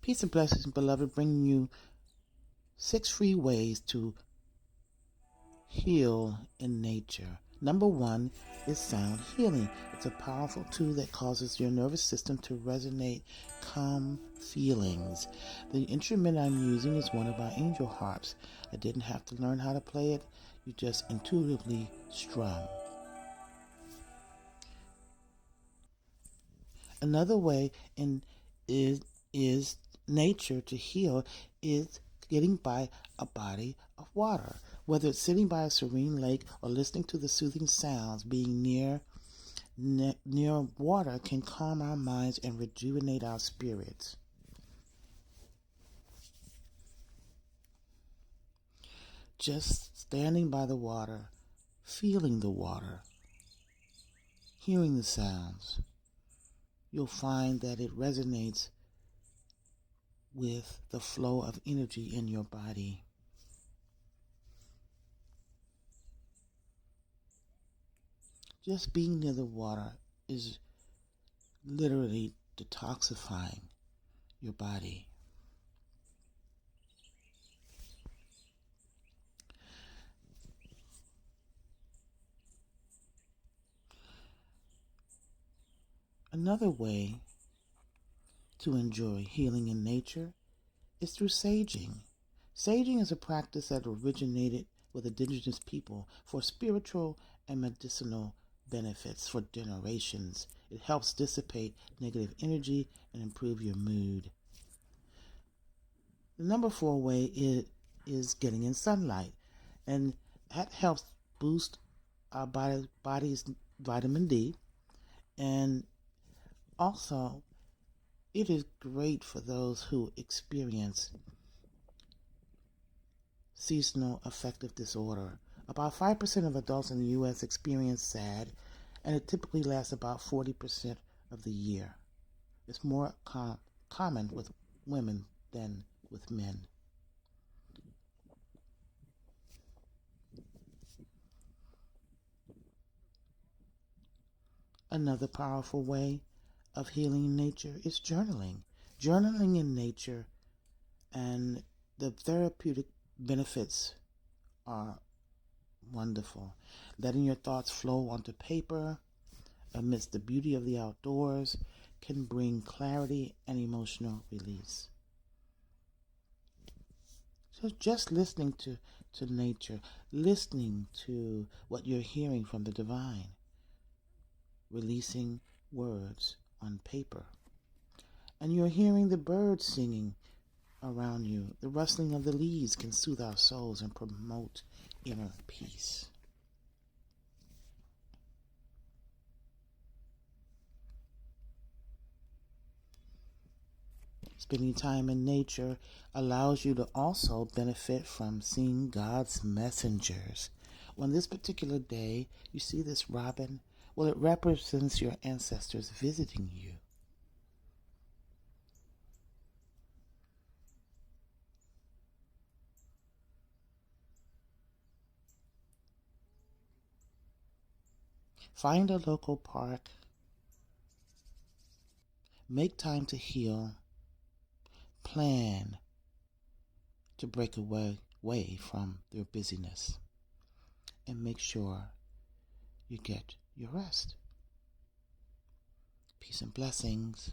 Peace and blessings, beloved, bringing you 6 free ways to heal in nature. Number 1 is sound healing. It's a powerful tool that causes your nervous system to resonate calm feelings. The instrument I'm using is one of our angel harps. I didn't have to learn how to play it. You just intuitively strum. Another way is nature to heal is getting by a body of water. Whether it's sitting by a serene lake or listening to the soothing sounds, being near water can calm our minds and rejuvenate our spirits. Just standing by the water, feeling the water, hearing the sounds, you'll find that it resonates with the flow of energy in your body. Just being near the water is literally detoxifying your body. Another way to enjoy healing in nature is through saging. Saging is a practice that originated with indigenous people for spiritual and medicinal benefits for generations. It helps dissipate negative energy and improve your mood. The number 4 way is getting in sunlight, and that helps boost our body's vitamin D, and also it is great for those who experience seasonal affective disorder. About 5% of adults in the U.S. experience SAD, and it typically lasts about 40% of the year. It's more common with women than with men. Another powerful way of healing in nature is journaling. Journaling in nature and the therapeutic benefits are wonderful. Letting your thoughts flow onto paper amidst the beauty of the outdoors can bring clarity and emotional release. So just listening to nature, listening to what you're hearing from the divine, releasing words on paper. And you're hearing the birds singing around you. The rustling of the leaves can soothe our souls and promote inner peace. Spending time in nature allows you to also benefit from seeing God's messengers. On this particular day, you see this robin. Well, it represents your ancestors visiting you. Find a local park. Make time to heal. Plan to break away from your busyness. And make sure you get your rest. Peace and blessings.